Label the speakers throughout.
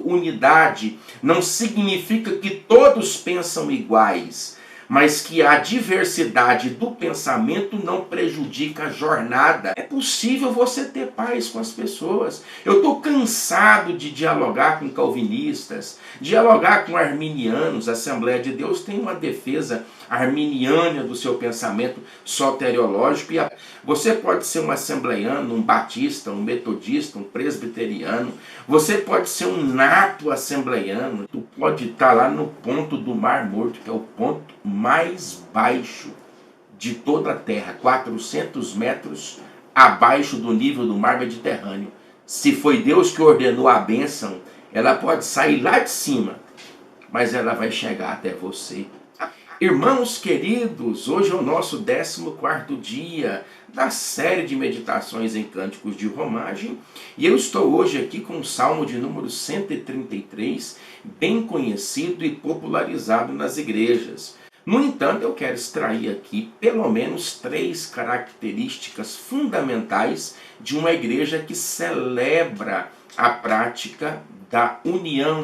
Speaker 1: unidade não significa que todos pensam iguais, mas que a diversidade do pensamento não prejudica a jornada. É possível você ter paz com as pessoas. Eu estou cansado de dialogar com calvinistas, dialogar com arminianos. A Assembleia de Deus tem uma defesa arminiana do seu pensamento soteriológico. E você pode ser um assembleiano, um batista, um metodista, um presbiteriano. Você pode ser um nato assembleiano. Tu pode estar lá no ponto do Mar Morto, que é o ponto mais baixo de toda a Terra, 400 metros abaixo do nível do mar Mediterrâneo. Se foi Deus que ordenou a bênção, ela pode sair lá de cima, mas ela vai chegar até você. Irmãos queridos, hoje é o nosso 14º dia da série de meditações em cânticos de romagem, e eu estou hoje aqui com o Salmo de número 133, bem conhecido e popularizado nas igrejas. No entanto, eu quero extrair aqui pelo menos 3 características fundamentais de uma igreja que celebra a prática da união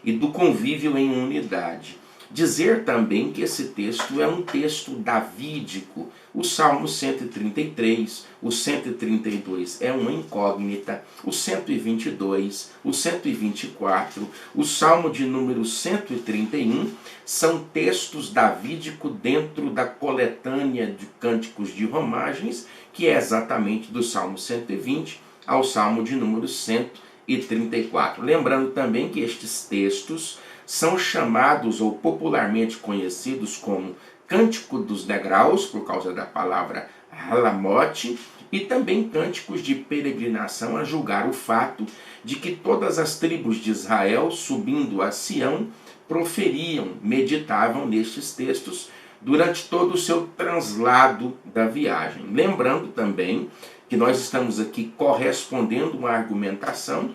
Speaker 1: e do convívio em unidade. Dizer também que esse texto é um texto davídico. O Salmo 133, o 132 é uma incógnita, o 122, o 124, o Salmo de número 131 são textos davídicos dentro da coletânea de cânticos de romagens, que é exatamente do Salmo 120 ao Salmo de número 134. Lembrando também que estes textos são chamados ou popularmente conhecidos como Cântico dos Degraus, por causa da palavra halamote, e também cânticos de peregrinação, a julgar o fato de que todas as tribos de Israel, subindo a Sião, proferiam, meditavam nestes textos durante todo o seu translado da viagem. Lembrando também que nós estamos aqui correspondendo uma argumentação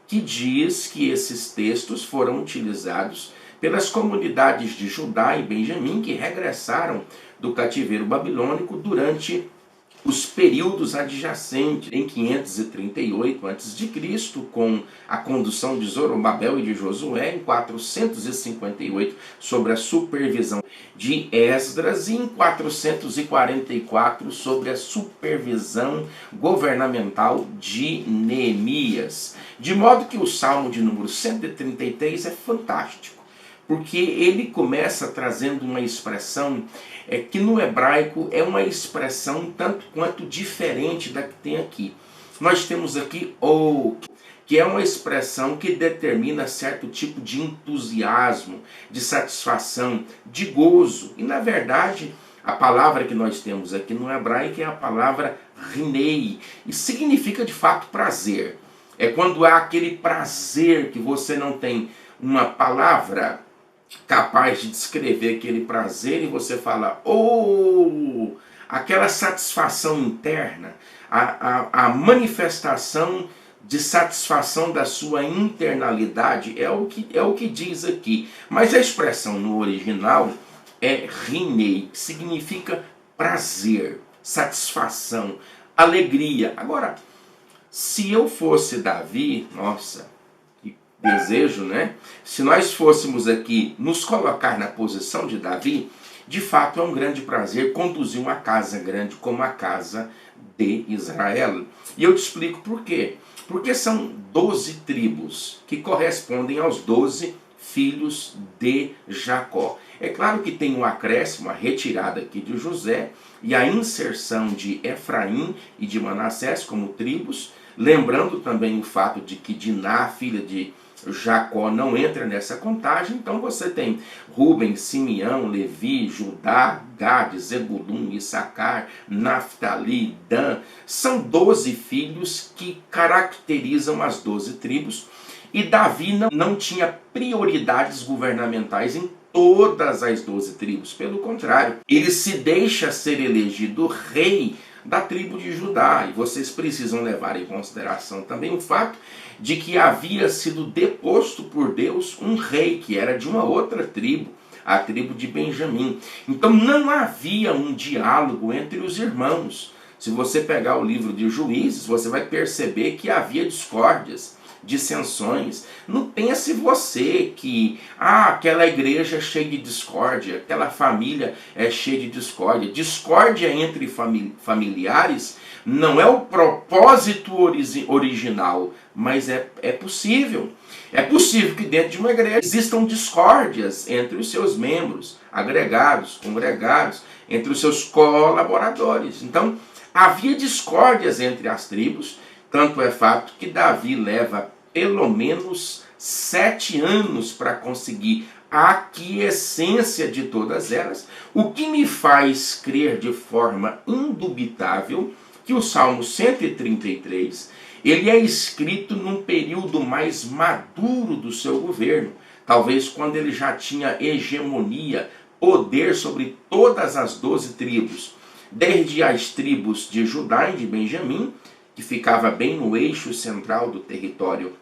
Speaker 1: que diz que esses textos foram utilizados pelas comunidades de Judá e Benjamim que regressaram do cativeiro babilônico durante os períodos adjacentes, em 538 a.C., com a condução de Zorobabel e de Josué, em 458, sob a supervisão de Esdras, e em 444, sob a supervisão governamental de Neemias. De modo que o Salmo de número 133 é fantástico, porque ele começa trazendo uma expressão que no hebraico é uma expressão tanto quanto diferente da que tem aqui. Nós temos aqui ou, que é uma expressão que determina certo tipo de entusiasmo, de satisfação, de gozo. E na verdade, a palavra que nós temos aqui no hebraico é a palavra rinei, e significa de fato prazer. É quando há aquele prazer que você não tem uma palavra capaz de descrever aquele prazer e você fala, oh, aquela satisfação interna, a manifestação de satisfação da sua internalidade é o que diz aqui. Mas a expressão no original é rinei, que significa prazer, satisfação, alegria. Agora, se eu fosse Davi, nossa, que desejo, né? Se nós fôssemos aqui nos colocar na posição de Davi, de fato é um grande prazer conduzir uma casa grande como a casa de Israel. E eu te explico por quê. Porque são 12 tribos que correspondem aos 12 filhos de Jacó. É claro que tem um acréscimo, a retirada aqui de José e a inserção de Efraim e de Manassés como tribos, lembrando também o fato de que Diná, filha de Jacó, não entra nessa contagem. Então você tem Ruben, Simeão, Levi, Judá, Gade, Zebulun, Issacar, Naftali, Dan. São 12 filhos que caracterizam as 12 tribos. E Davi não tinha prioridades governamentais em todas as 12 tribos. Pelo contrário, ele se deixa ser elegido rei da tribo de Judá. E vocês precisam levar em consideração também o fato de que havia sido deposto por Deus um rei que era de uma outra tribo, a tribo de Benjamim. Então não havia um diálogo entre os irmãos. Se você pegar o livro de Juízes, você vai perceber que havia discórdias dissensões. Não pense você que aquela igreja é cheia de discórdia, aquela família é cheia de discórdia. Discórdia entre familiares não é o propósito original, mas é possível. É possível que dentro de uma igreja existam discórdias entre os seus membros, agregados, congregados, entre os seus colaboradores. Então, havia discórdias entre as tribos, tanto é fato que Davi leva pelo menos 7 anos para conseguir a aquiescência de todas elas, o que me faz crer de forma indubitável que o Salmo 133, ele é escrito num período mais maduro do seu governo, talvez quando ele já tinha hegemonia, poder sobre todas as 12 tribos, desde as tribos de Judá e de Benjamim, que ficava bem no eixo central do território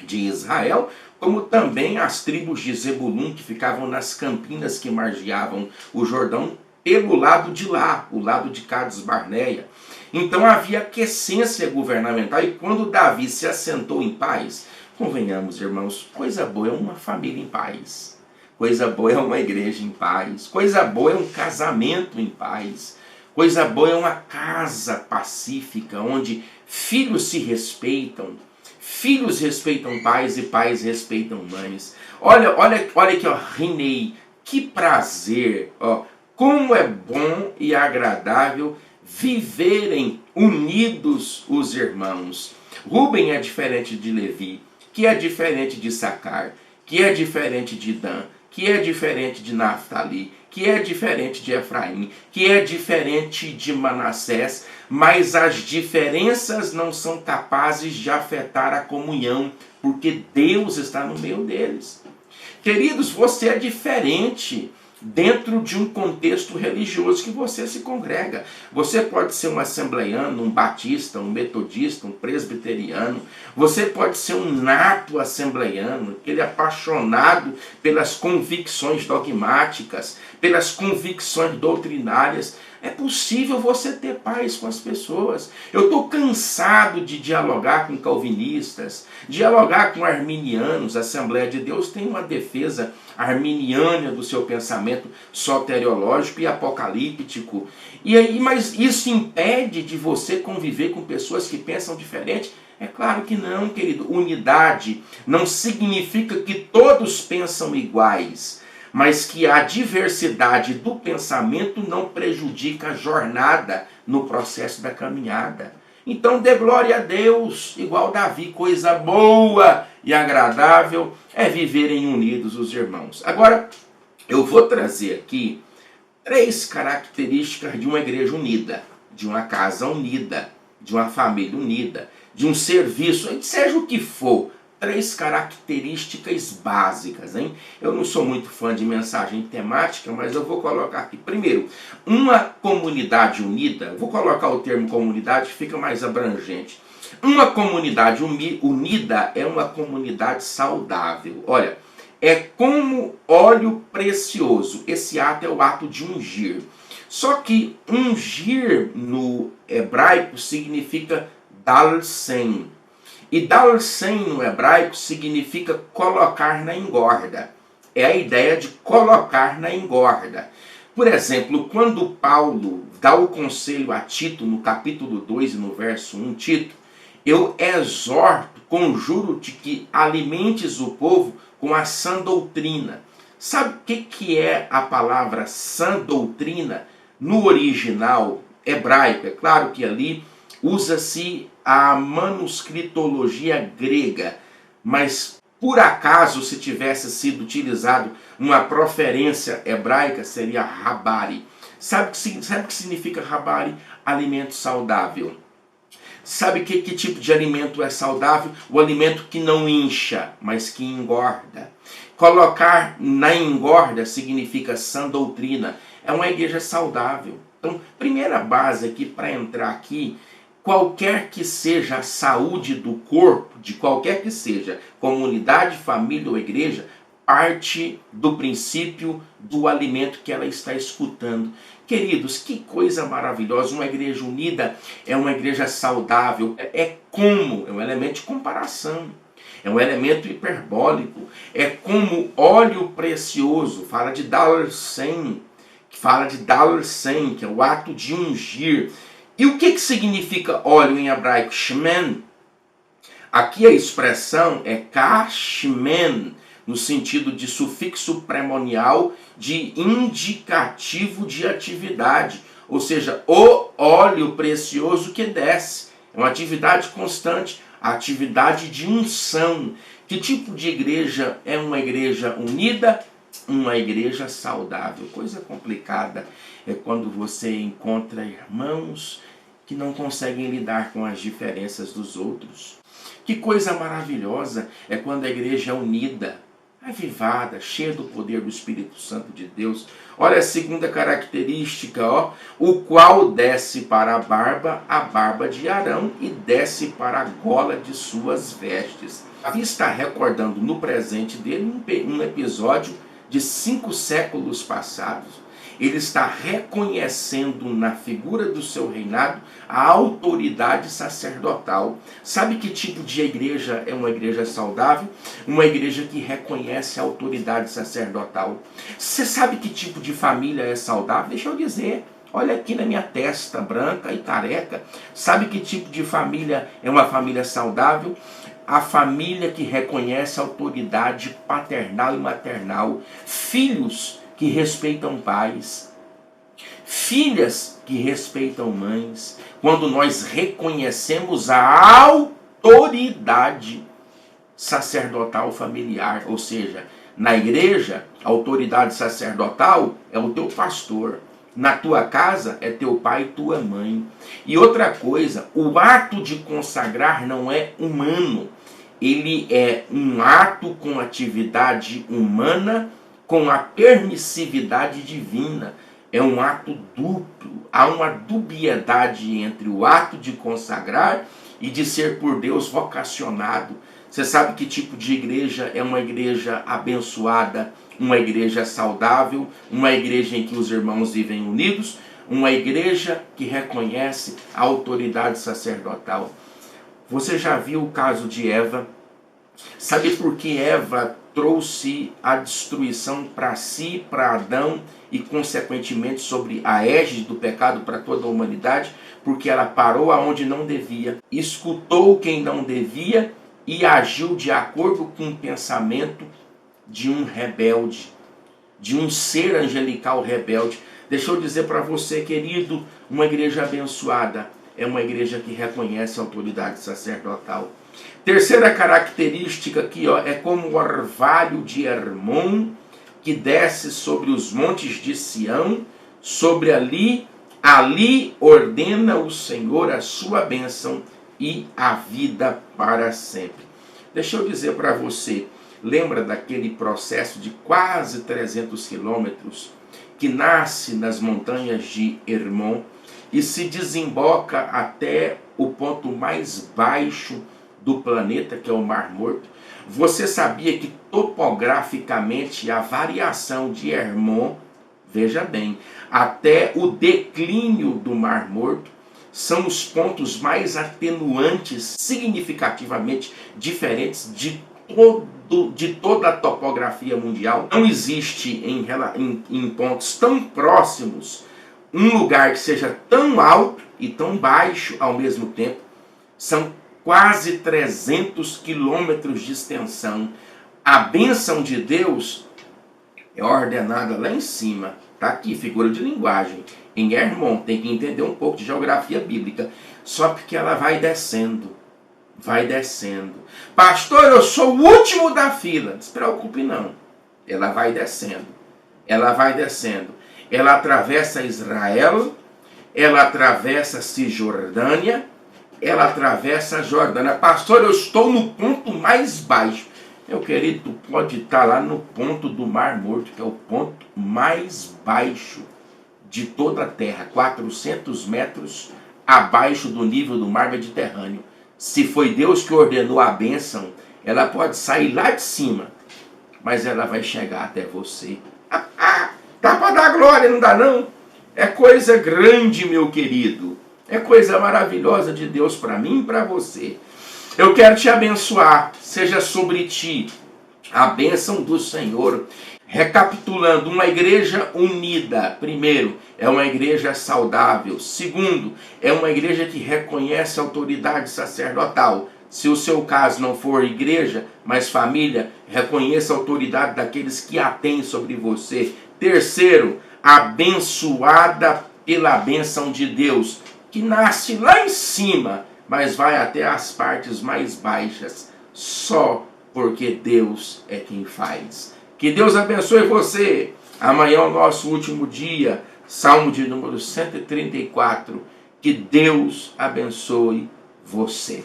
Speaker 1: de Israel, como também as tribos de Zebulun, que ficavam nas campinas que margeavam o Jordão, pelo lado de lá, o lado de Cades Barneia. Então havia aquiescência governamental, e quando Davi se assentou em paz, convenhamos, irmãos, coisa boa é uma família em paz, coisa boa é uma igreja em paz, coisa boa é um casamento em paz, coisa boa é uma casa pacífica, onde filhos se respeitam, filhos respeitam pais e pais respeitam mães. Olha aqui, ó, Rinei, que prazer, ó, como é bom e agradável viverem unidos os irmãos. Ruben é diferente de Levi, que é diferente de Sacar, que é diferente de Dan, que é diferente de Naftali, que é diferente de Efraim, que é diferente de Manassés, mas as diferenças não são capazes de afetar a comunhão, porque Deus está no meio deles. Queridos, você é diferente dentro de um contexto religioso que você se congrega. Você pode ser um assembleiano, um batista, um metodista, um presbiteriano. Você pode ser um nato assembleiano, aquele apaixonado pelas convicções dogmáticas, pelas convicções doutrinárias. É possível você ter paz com as pessoas. Eu estou cansado de dialogar com calvinistas, dialogar com arminianos. A Assembleia de Deus tem uma defesa arminiana do seu pensamento soteriológico e apocalíptico. E aí, mas isso impede de você conviver com pessoas que pensam diferente? É claro que não, querido. Unidade não significa que todos pensam iguais, mas que a diversidade do pensamento não prejudica a jornada no processo da caminhada. Então dê glória a Deus, igual Davi, coisa boa e agradável é viverem unidos os irmãos. Agora, eu vou trazer aqui 3 características de uma igreja unida, de uma casa unida, de uma família unida, de um serviço, seja o que for. 3 características básicas, hein? Eu não sou muito fã de mensagem temática, mas eu vou colocar aqui. Primeiro, uma comunidade unida, vou colocar o termo comunidade, fica mais abrangente. Uma comunidade unida é uma comunidade saudável. Olha, é como óleo precioso. Esse ato é o ato de ungir. Só que ungir no hebraico significa dalsen. E dalsen no hebraico significa colocar na engorda. É a ideia de colocar na engorda. Por exemplo, quando Paulo dá o conselho a Tito, no capítulo 2 e no verso 1, Tito, eu exorto, conjuro-te que alimentes o povo com a sã doutrina. Sabe o que é a palavra sã doutrina? No original hebraico, é claro que ali usa-se a manuscritologia grega, mas por acaso, se tivesse sido utilizado uma proferência hebraica, seria rabari. Sabe o que significa rabari? Alimento saudável. Sabe que tipo de alimento é saudável? O alimento que não incha, mas que engorda. Colocar na engorda significa sã doutrina. É uma igreja saudável. Então, primeira base aqui para entrar aqui, qualquer que seja a saúde do corpo, de qualquer que seja, comunidade, família ou igreja, parte do princípio do alimento que ela está escutando. Queridos, que coisa maravilhosa, uma igreja unida é uma igreja saudável, é um elemento de comparação. é um elemento hiperbólico. É como óleo precioso, fala de dollar sign, que é o ato de ungir. E o que significa óleo em hebraico? Shemen. Aqui a expressão é kashmen, no sentido de sufixo premonial, de indicativo de atividade. Ou seja, o óleo precioso que desce. É uma atividade constante, a atividade de unção. Que tipo de igreja é uma igreja unida? Uma igreja saudável. Coisa complicada é quando você encontra irmãos que não conseguem lidar com as diferenças dos outros. Que coisa maravilhosa é quando a igreja é unida, avivada, cheia do poder do Espírito Santo de Deus. Olha a segunda característica, o qual desce para a barba de Arão e desce para a gola de suas vestes. Davi está recordando no presente dele um episódio de 5 séculos passados. Ele está reconhecendo na figura do seu reinado a autoridade sacerdotal. Sabe que tipo de igreja é uma igreja saudável? Uma igreja que reconhece a autoridade sacerdotal. Você sabe que tipo de família é saudável? Deixa eu dizer. Olha aqui na minha testa, branca e careca. Sabe que tipo de família é uma família saudável? A família que reconhece a autoridade paternal e maternal. Filhos que respeitam pais, filhas que respeitam mães. Quando nós reconhecemos a autoridade sacerdotal familiar, ou seja, na igreja, a autoridade sacerdotal é o teu pastor. Na tua casa é teu pai e tua mãe. E outra coisa, o ato de consagrar não é humano. Ele é um ato com atividade humana, com a permissividade divina. É um ato duplo. Há uma dubiedade entre o ato de consagrar e de ser por Deus vocacionado. Você sabe que tipo de igreja é uma igreja abençoada, uma igreja saudável, uma igreja em que os irmãos vivem unidos, uma igreja que reconhece a autoridade sacerdotal. Você já viu o caso de Eva? Sabe por que Eva trouxe a destruição para si, para Adão e consequentemente sobre a égide do pecado para toda a humanidade? Porque ela parou aonde não devia, escutou quem não devia e agiu de acordo com o pensamento de um rebelde, de um ser angelical rebelde. Deixa eu dizer para você, querido, uma igreja abençoada é uma igreja que reconhece a autoridade sacerdotal. Terceira característica aqui, é como o orvalho de Hermon, que desce sobre os montes de Sião, sobre ali ordena o Senhor a sua bênção e a vida para sempre. Deixa eu dizer para você, lembra daquele processo de quase 300 quilômetros que nasce nas montanhas de Hermon e se desemboca até o ponto mais baixo do planeta, que é o Mar Morto? Você sabia que topograficamente a variação de Hermon, veja bem, até o declínio do Mar Morto são os pontos mais atenuantes, significativamente diferentes de toda a topografia mundial? Não existe em pontos tão próximos um lugar que seja tão alto e tão baixo ao mesmo tempo. São quase 300 quilômetros de extensão. A bênção de Deus é ordenada lá em cima. Está aqui, figura de linguagem. Em Hermon, tem que entender um pouco de geografia bíblica. Só porque ela vai descendo. Vai descendo. Pastor, eu sou o último da fila. Não se preocupe não. Ela vai descendo. Ela vai descendo. Ela atravessa Israel. Ela atravessa Cisjordânia. Ela atravessa a Jordânia. Pastor, eu estou no ponto mais baixo. Meu querido, tu pode estar lá no ponto do Mar Morto, que é o ponto mais baixo de toda a Terra, 400 metros abaixo do nível do mar Mediterrâneo. Se foi Deus que ordenou a bênção, ela pode sair lá de cima, mas ela vai chegar até você. Dá para dar glória, não dá não? É coisa grande, meu querido. É coisa maravilhosa de Deus para mim e para você. Eu quero te abençoar, seja sobre ti a bênção do Senhor. Recapitulando, uma igreja unida, primeiro, é uma igreja saudável. Segundo, é uma igreja que reconhece a autoridade sacerdotal. Se o seu caso não for igreja, mas família, reconheça a autoridade daqueles que a têm sobre você. Terceiro, abençoada pela bênção de Deus, que nasce lá em cima, mas vai até as partes mais baixas, só porque Deus é quem faz. Que Deus abençoe você. Amanhã é o nosso último dia, Salmo de número 134. Que Deus abençoe você.